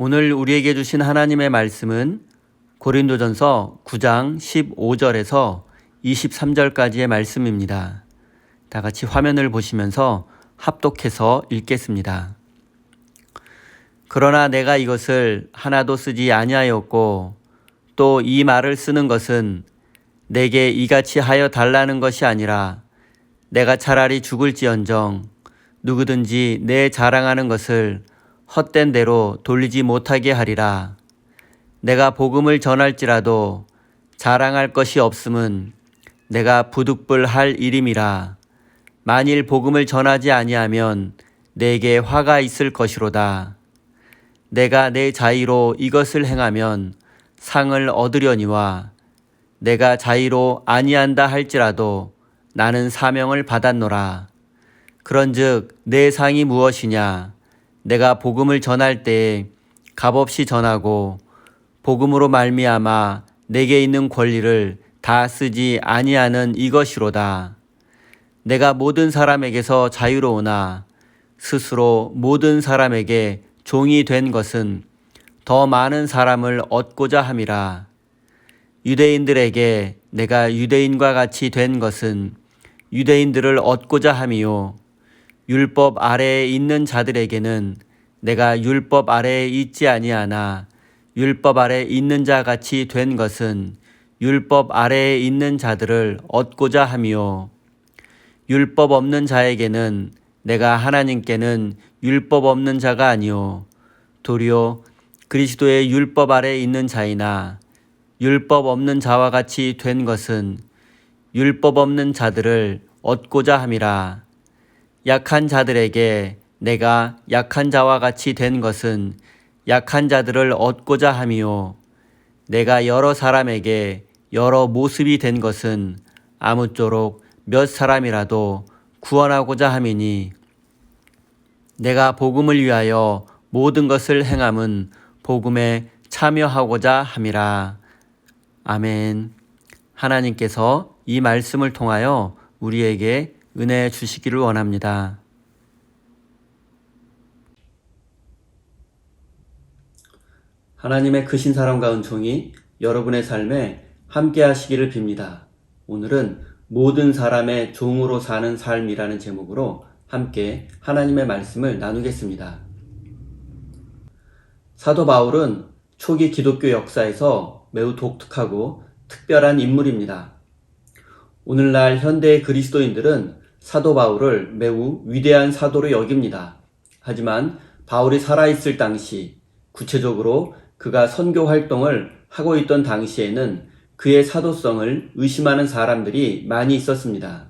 오늘 우리에게 주신 하나님의 말씀은 고린도전서 9장 15절에서 23절까지의 말씀입니다. 다 같이 화면을 보시면서 합독해서 읽겠습니다. 그러나 내가 이것을 하나도 쓰지 아니하였고 또 이 말을 쓰는 것은 내게 이같이 하여 달라는 것이 아니라 내가 차라리 죽을지언정 누구든지 내 자랑하는 것을 헛된 대로 돌리지 못하게 하리라. 내가 복음을 전할지라도 자랑할 것이 없음은 내가 부득불할 일임이라. 만일 복음을 전하지 아니하면 내게 화가 있을 것이로다. 내가 내 자의로 이것을 행하면 상을 얻으려니와 내가 자의로 아니한다 할지라도 나는 사명을 받았노라. 그런즉 내 상이 무엇이냐? 내가 복음을 전할 때에 값없이 전하고 복음으로 말미암아 내게 있는 권리를 다 쓰지 아니하는 이것이로다. 내가 모든 사람에게서 자유로우나 스스로 모든 사람에게 종이 된 것은 더 많은 사람을 얻고자 함이라. 유대인들에게 내가 유대인과 같이 된 것은 유대인들을 얻고자 함이요. 율법 아래에 있는 자들에게는 내가 율법 아래에 있지 아니하나 율법 아래에 있는 자 같이 된 것은 율법 아래에 있는 자들을 얻고자 함이요. 율법 없는 자에게는 내가 하나님께는 율법 없는 자가 아니요 도리어 그리스도의 율법 아래에 있는 자이나 율법 없는 자와 같이 된 것은 율법 없는 자들을 얻고자 함이라. 약한 자들에게 내가 약한 자와 같이 된 것은 약한 자들을 얻고자 함이요 내가 여러 사람에게 여러 모습이 된 것은 아무쪼록 몇 사람이라도 구원하고자 함이니 내가 복음을 위하여 모든 것을 행함은 복음에 참여하고자 함이라. 아멘. 하나님께서 이 말씀을 통하여 우리에게 은혜 주시기를 원합니다. 하나님의 크신 사랑과 은총이 여러분의 삶에 함께 하시기를 빕니다. 오늘은 모든 사람의 종으로 사는 삶이라는 제목으로 함께 하나님의 말씀을 나누겠습니다. 사도 바울은 초기 기독교 역사에서 매우 독특하고 특별한 인물입니다. 오늘날 현대의 그리스도인들은 사도 바울을 매우 위대한 사도로 여깁니다. 하지만 바울이 살아있을 당시, 구체적으로 그가 선교 활동을 하고 있던 당시에는 그의 사도성을 의심하는 사람들이 많이 있었습니다.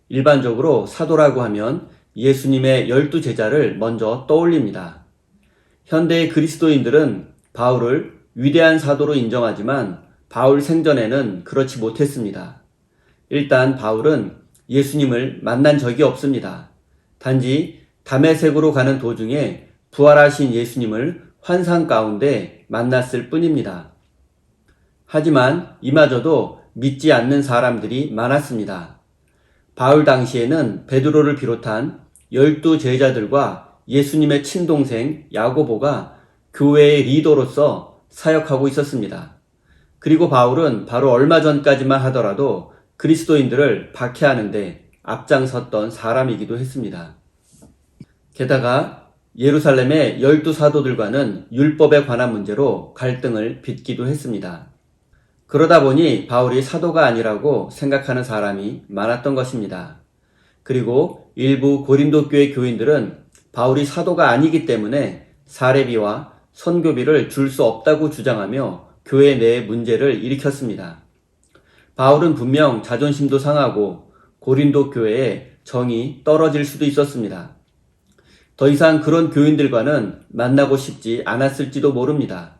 일반적으로 사도라고 하면 예수님의 12제자를 먼저 떠올립니다. 현대의 그리스도인들은 바울을 위대한 사도로 인정하지만 바울 생전에는 그렇지 못했습니다. 일단 바울은 예수님을 만난 적이 없습니다. 단지 다메섹으로 가는 도중에 부활하신 예수님을 환상 가운데 만났을 뿐입니다. 하지만 이마저도 믿지 않는 사람들이 많았습니다. 바울 당시에는 베드로를 비롯한 12제자들과 예수님의 친동생 야고보가 교회의 리더로서 사역하고 있었습니다. 그리고 바울은 바로 얼마 전까지만 하더라도 그리스도인들을 박해하는데 앞장섰던 사람이기도 했습니다. 게다가 예루살렘의 12사도들과는 율법에 관한 문제로 갈등을 빚기도 했습니다. 그러다 보니 바울이 사도가 아니라고 생각하는 사람이 많았던 것입니다. 그리고 일부 고린도 교회 교인들은 바울이 사도가 아니기 때문에 사례비와 선교비를 줄 수 없다고 주장하며 교회 내에 문제를 일으켰습니다. 바울은 분명 자존심도 상하고 고린도 교회에 정이 떨어질 수도 있었습니다. 더 이상 그런 교인들과는 만나고 싶지 않았을지도 모릅니다.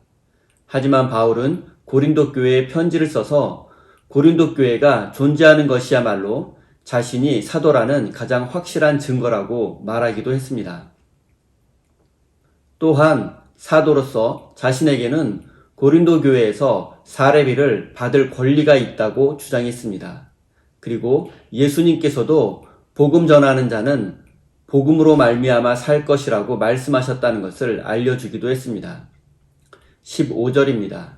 하지만 바울은 고린도 교회에 편지를 써서 고린도 교회가 존재하는 것이야말로 자신이 사도라는 가장 확실한 증거라고 말하기도 했습니다. 또한 사도로서 자신에게는 고린도 교회에서 사례비를 받을 권리가 있다고 주장했습니다. 그리고 예수님께서도 복음 전하는 자는 복음으로 말미암아 살 것이라고 말씀하셨다는 것을 알려주기도 했습니다. 15절입니다.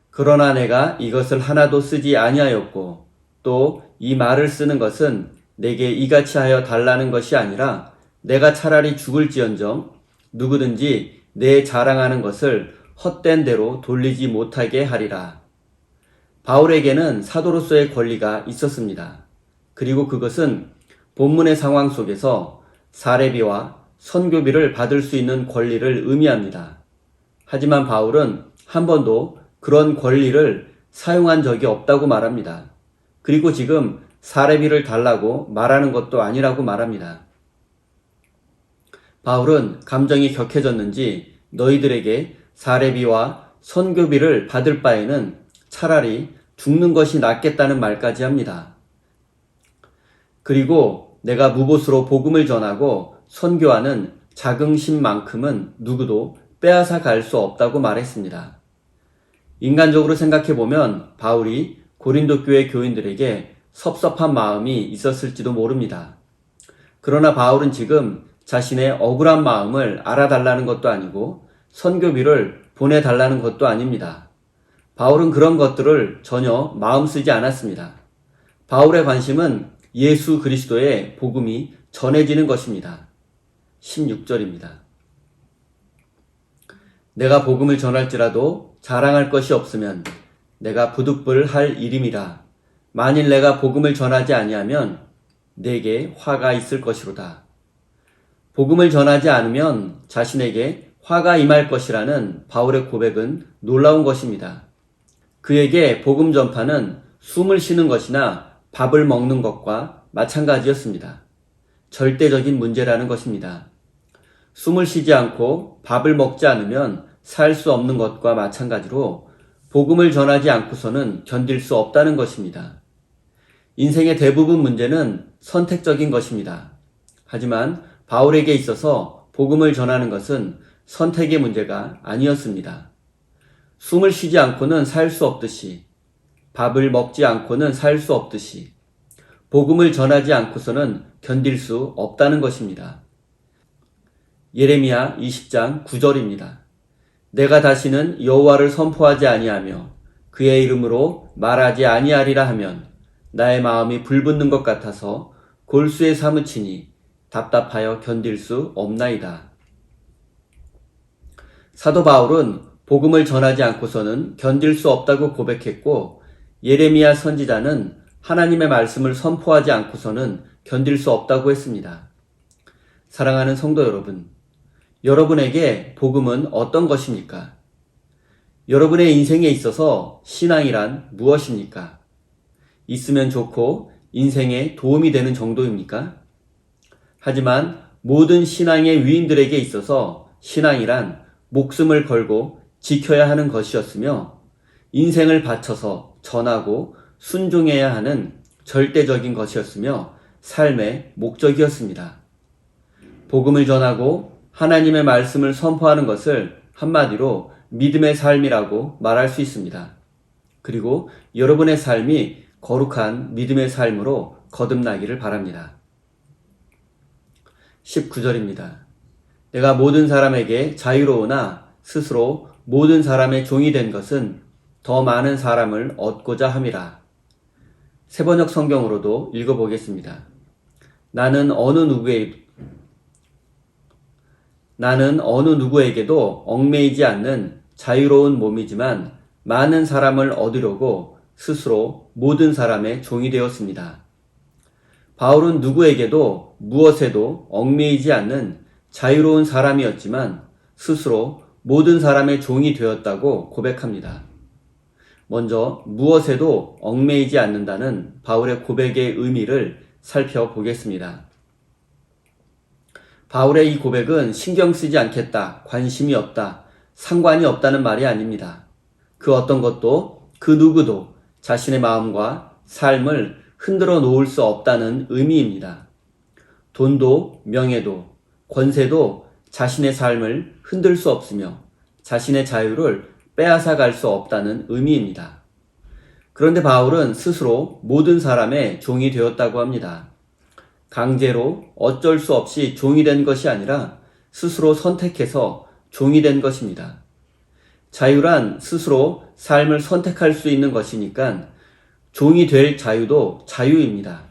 그러나 내가 이것을 하나도 쓰지 아니하였고 또 이 말을 쓰는 것은 내게 이같이 하여 달라는 것이 아니라 내가 차라리 죽을지언정 누구든지 내 자랑하는 것을 헛된 대로 돌리지 못하게 하리라. 바울에게는 사도로서의 권리가 있었습니다. 그리고 그것은 본문의 상황 속에서 사례비와 선교비를 받을 수 있는 권리를 의미합니다. 하지만 바울은 한 번도 그런 권리를 사용한 적이 없다고 말합니다. 그리고 지금 사례비를 달라고 말하는 것도 아니라고 말합니다. 바울은 감정이 격해졌는지 너희들에게 사례비와 선교비를 받을 바에는 차라리 죽는 것이 낫겠다는 말까지 합니다. 그리고 내가 무보수로 복음을 전하고 선교하는 자긍심만큼은 누구도 빼앗아 갈 수 없다고 말했습니다. 인간적으로 생각해보면 바울이 고린도 교회 교인들에게 섭섭한 마음이 있었을지도 모릅니다. 그러나 바울은 지금 자신의 억울한 마음을 알아달라는 것도 아니고 선교비를 보내달라는 것도 아닙니다. 바울은 그런 것들을 전혀 마음 쓰지 않았습니다. 바울의 관심은 예수 그리스도의 복음이 전해지는 것입니다. 16절입니다. 내가 복음을 전할지라도 자랑할 것이 없으면 내가 부득불할 일임이라. 만일 내가 복음을 전하지 아니하면 내게 화가 있을 것이로다. 복음을 전하지 않으면 자신에게 화가 임할 것이라는 바울의 고백은 놀라운 것입니다. 그에게 복음 전파는 숨을 쉬는 것이나 밥을 먹는 것과 마찬가지였습니다. 절대적인 문제라는 것입니다. 숨을 쉬지 않고 밥을 먹지 않으면 살 수 없는 것과 마찬가지로 복음을 전하지 않고서는 견딜 수 없다는 것입니다. 인생의 대부분 문제는 선택적인 것입니다. 하지만 바울에게 있어서 복음을 전하는 것은 선택의 문제가 아니었습니다. 숨을 쉬지 않고는 살 수 없듯이, 밥을 먹지 않고는 살 수 없듯이, 복음을 전하지 않고서는 견딜 수 없다는 것입니다. 예레미야 20장 9절입니다. 내가 다시는 여호와를 선포하지 아니하며 그의 이름으로 말하지 아니하리라 하면 나의 마음이 불붙는 것 같아서 골수에 사무치니 답답하여 견딜 수 없나이다. 사도 바울은 복음을 전하지 않고서는 견딜 수 없다고 고백했고 예레미야 선지자는 하나님의 말씀을 선포하지 않고서는 견딜 수 없다고 했습니다. 사랑하는 성도 여러분, 여러분에게 복음은 어떤 것입니까? 여러분의 인생에 있어서 신앙이란 무엇입니까? 있으면 좋고 인생에 도움이 되는 정도입니까? 하지만 모든 신앙의 위인들에게 있어서 신앙이란 목숨을 걸고 지켜야 하는 것이었으며 인생을 바쳐서 전하고 순종해야 하는 절대적인 것이었으며 삶의 목적이었습니다. 복음을 전하고 하나님의 말씀을 선포하는 것을 한마디로 믿음의 삶이라고 말할 수 있습니다. 그리고 여러분의 삶이 거룩한 믿음의 삶으로 거듭나기를 바랍니다. 19절입니다. 내가 모든 사람에게 자유로우나 스스로 모든 사람의 종이 된 것은 더 많은 사람을 얻고자 함이라. 세번역 성경으로도 읽어보겠습니다. 나는 어느 누구에게도 얽매이지 않는 자유로운 몸이지만 많은 사람을 얻으려고 스스로 모든 사람의 종이 되었습니다. 바울은 누구에게도 무엇에도 얽매이지 않는 자유로운 사람이었지만 스스로 모든 사람의 종이 되었다고 고백합니다. 먼저 무엇에도 얽매이지 않는다는 바울의 고백의 의미를 살펴보겠습니다. 바울의 이 고백은 신경 쓰지 않겠다, 관심이 없다, 상관이 없다는 말이 아닙니다. 그 어떤 것도 그 누구도 자신의 마음과 삶을 흔들어 놓을 수 없다는 의미입니다. 돈도 명예도 권세도 자신의 삶을 흔들 수 없으며 자신의 자유를 빼앗아 갈 수 없다는 의미입니다. 그런데 바울은 스스로 모든 사람의 종이 되었다고 합니다. 강제로 어쩔 수 없이 종이 된 것이 아니라 스스로 선택해서 종이 된 것입니다. 자유란 스스로 삶을 선택할 수 있는 것이니까 종이 될 자유도 자유입니다.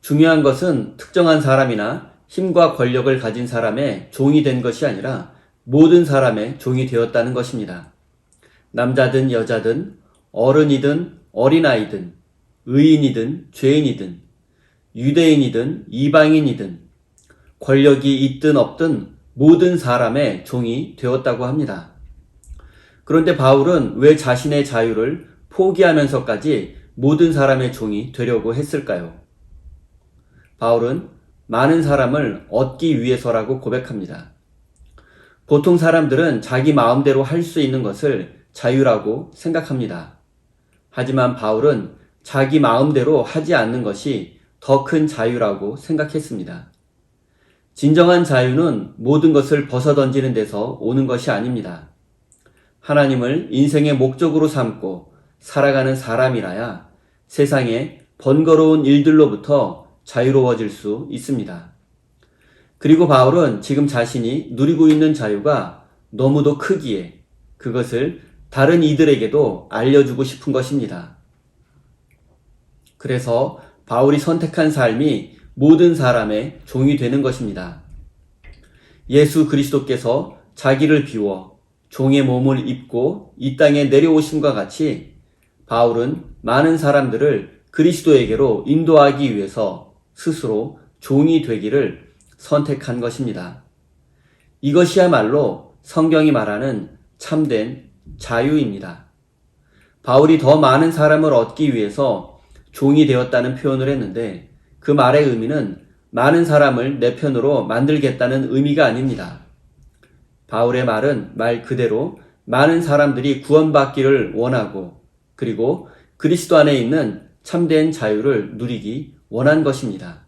중요한 것은 특정한 사람이나 힘과 권력을 가진 사람의 종이 된 것이 아니라 모든 사람의 종이 되었다는 것입니다. 남자든 여자든 어른이든 어린아이든 의인이든 죄인이든 유대인이든 이방인이든 권력이 있든 없든 모든 사람의 종이 되었다고 합니다. 그런데 바울은 왜 자신의 자유를 포기하면서까지 모든 사람의 종이 되려고 했을까요? 바울은 많은 사람을 얻기 위해서라고 고백합니다. 보통 사람들은 자기 마음대로 할 수 있는 것을 자유라고 생각합니다. 하지만 바울은 자기 마음대로 하지 않는 것이 더 큰 자유라고 생각했습니다. 진정한 자유는 모든 것을 벗어던지는 데서 오는 것이 아닙니다. 하나님을 인생의 목적으로 삼고 살아가는 사람이라야 세상의 번거로운 일들로부터 자유로워질 수 있습니다. 그리고 바울은 지금 자신이 누리고 있는 자유가 너무도 크기에 그것을 다른 이들에게도 알려주고 싶은 것입니다. 그래서 바울이 선택한 삶이 모든 사람의 종이 되는 것입니다. 예수 그리스도께서 자기를 비워 종의 몸을 입고 이 땅에 내려오심과 같이 바울은 많은 사람들을 그리스도에게로 인도하기 위해서 스스로 종이 되기를 선택한 것입니다. 이것이야말로 성경이 말하는 참된 자유입니다. 바울이 더 많은 사람을 얻기 위해서 종이 되었다는 표현을 했는데 그 말의 의미는 많은 사람을 내 편으로 만들겠다는 의미가 아닙니다. 바울의 말은 말 그대로 많은 사람들이 구원받기를 원하고 그리고 그리스도 안에 있는 참된 자유를 누리기 원한 것입니다.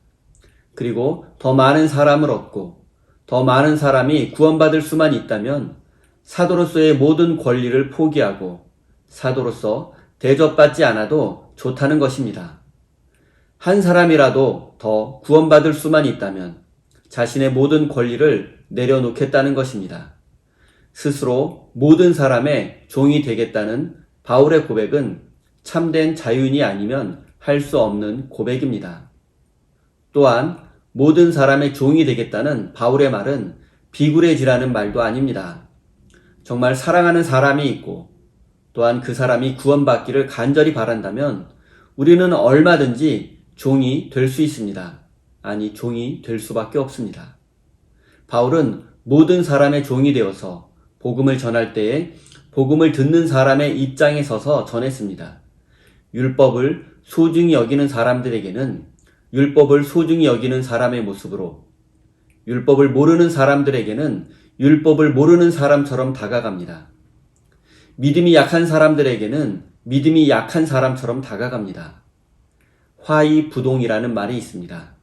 그리고 더 많은 사람을 얻고 더 많은 사람이 구원받을 수만 있다면 사도로서의 모든 권리를 포기하고 사도로서 대접받지 않아도 좋다는 것입니다. 한 사람이라도 더 구원받을 수만 있다면 자신의 모든 권리를 내려놓겠다는 것입니다. 스스로 모든 사람의 종이 되겠다는 바울의 고백은 참된 자유인이 아니면 할 수 없는 고백입니다. 또한 모든 사람의 종이 되겠다는 바울의 말은 비굴해지라는 말도 아닙니다. 정말 사랑하는 사람이 있고 또한 그 사람이 구원받기를 간절히 바란다면 우리는 얼마든지 종이 될 수 있습니다. 아니, 종이 될 수밖에 없습니다. 바울은 모든 사람의 종이 되어서 복음을 전할 때에 복음을 듣는 사람의 입장에 서서 전했습니다. 율법을 소중히 여기는 사람들에게는 율법을 소중히 여기는 사람의 모습으로, 율법을 모르는 사람들에게는 율법을 모르는 사람처럼 다가갑니다. 믿음이 약한 사람들에게는 믿음이 약한 사람처럼 다가갑니다. 화이부동이라는 말이 있습니다.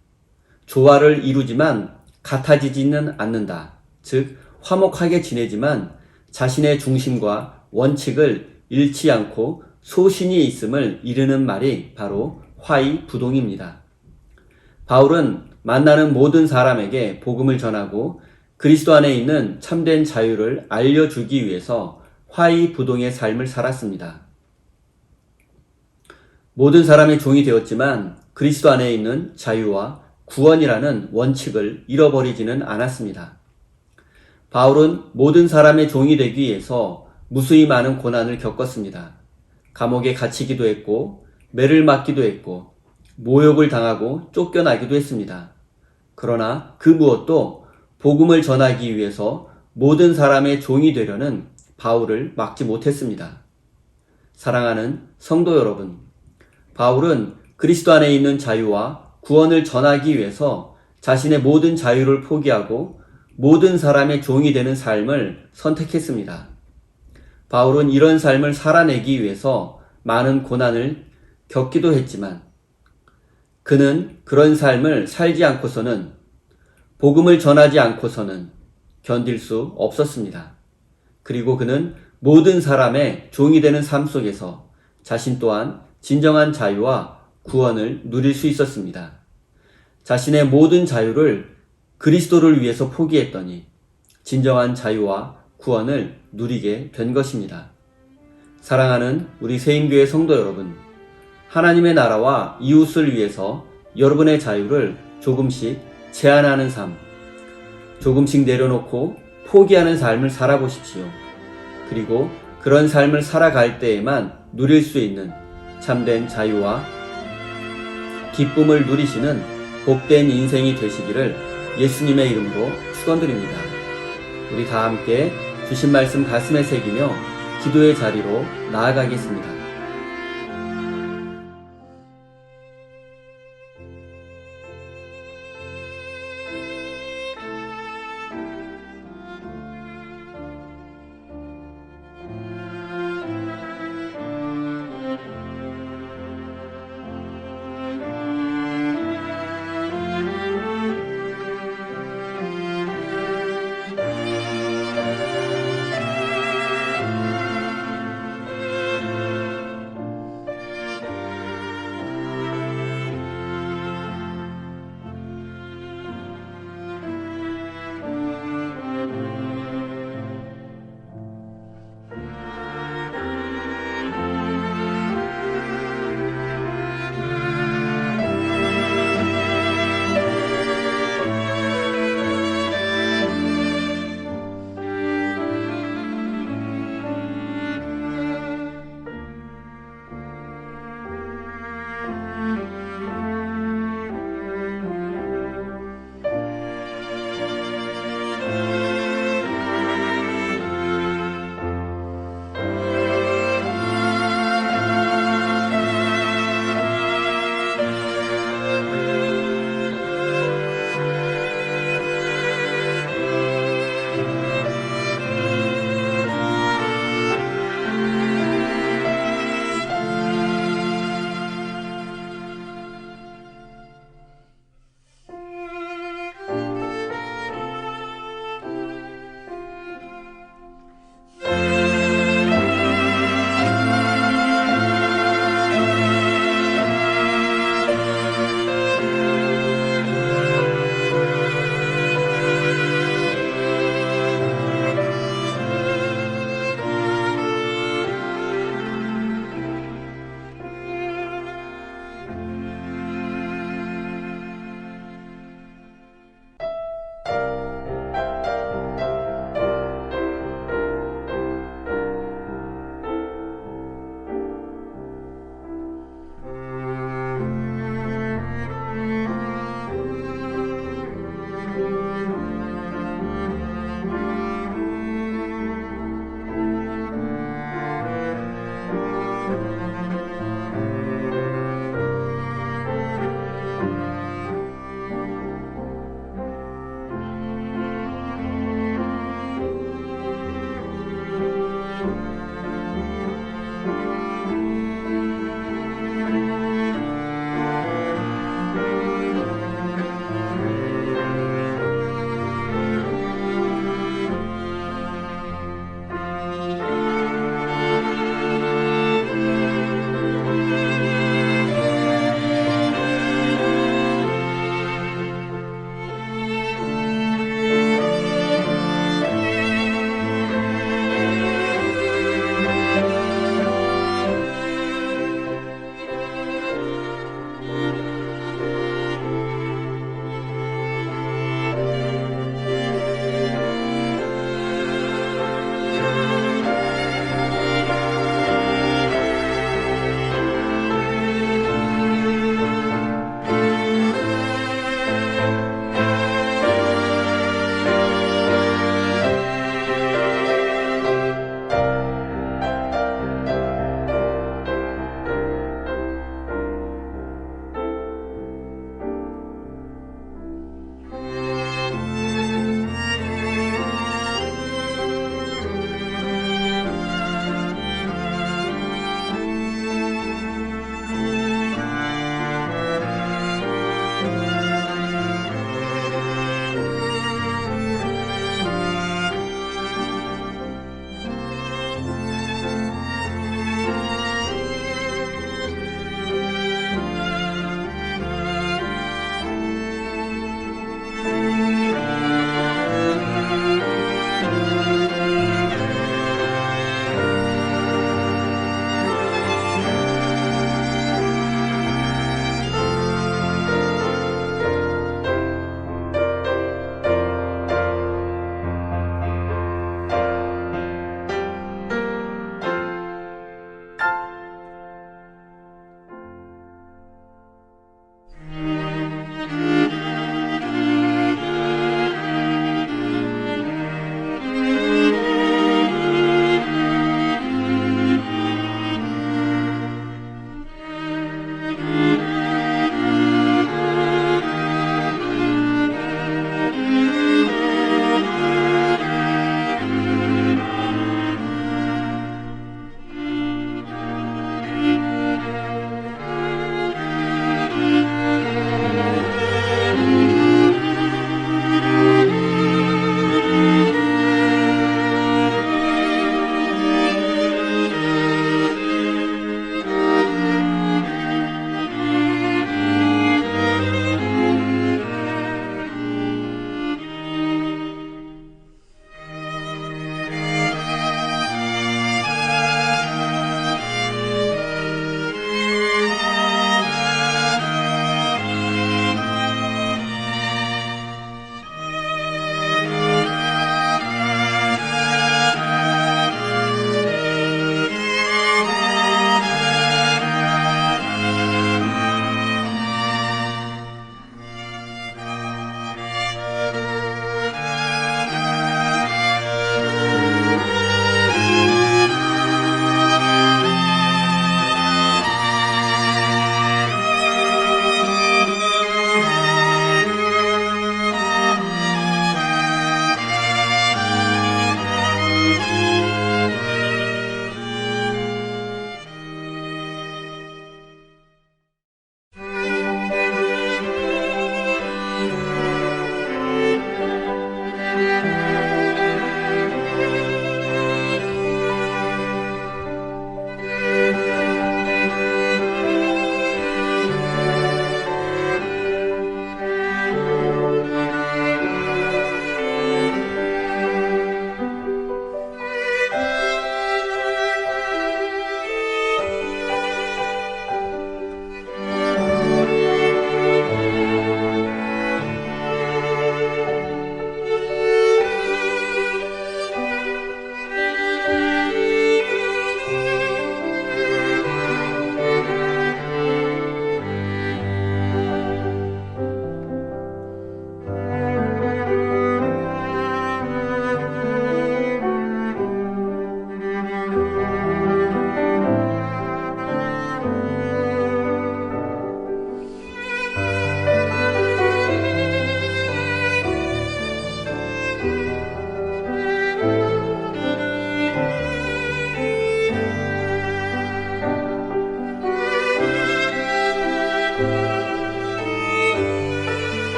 조화를 이루지만 같아지지는 않는다. 즉 화목하게 지내지만 자신의 중심과 원칙을 잃지 않고 소신이 있음을 이르는 말이 바로 화이부동입니다. 바울은 만나는 모든 사람에게 복음을 전하고 그리스도 안에 있는 참된 자유를 알려주기 위해서 화이부동의 삶을 살았습니다. 모든 사람의 종이 되었지만 그리스도 안에 있는 자유와 구원이라는 원칙을 잃어버리지는 않았습니다. 바울은 모든 사람의 종이 되기 위해서 무수히 많은 고난을 겪었습니다. 감옥에 갇히기도 했고 매를 맞기도 했고 모욕을 당하고 쫓겨나기도 했습니다. 그러나 그 무엇도 복음을 전하기 위해서 모든 사람의 종이 되려는 바울을 막지 못했습니다. 사랑하는 성도 여러분, 바울은 그리스도 안에 있는 자유와 구원을 전하기 위해서 자신의 모든 자유를 포기하고 모든 사람의 종이 되는 삶을 선택했습니다. 바울은 이런 삶을 살아내기 위해서 많은 고난을 겪기도 했지만 그는 그런 삶을 살지 않고서는 복음을 전하지 않고서는 견딜 수 없었습니다. 그리고 그는 모든 사람의 종이 되는 삶 속에서 자신 또한 진정한 자유와 구원을 누릴 수 있었습니다. 자신의 모든 자유를 그리스도를 위해서 포기했더니 진정한 자유와 구원을 누리게 된 것입니다. 사랑하는 우리 세임교회 성도 여러분, 하나님의 나라와 이웃을 위해서 여러분의 자유를 조금씩 제한하는 삶, 조금씩 내려놓고 포기하는 삶을 살아보십시오. 그리고 그런 삶을 살아갈 때에만 누릴 수 있는 참된 자유와 기쁨을 누리시는 복된 인생이 되시기를 예수님의 이름으로 축원드립니다. 우리 다 함께 주신 말씀 가슴에 새기며 기도의 자리로 나아가겠습니다.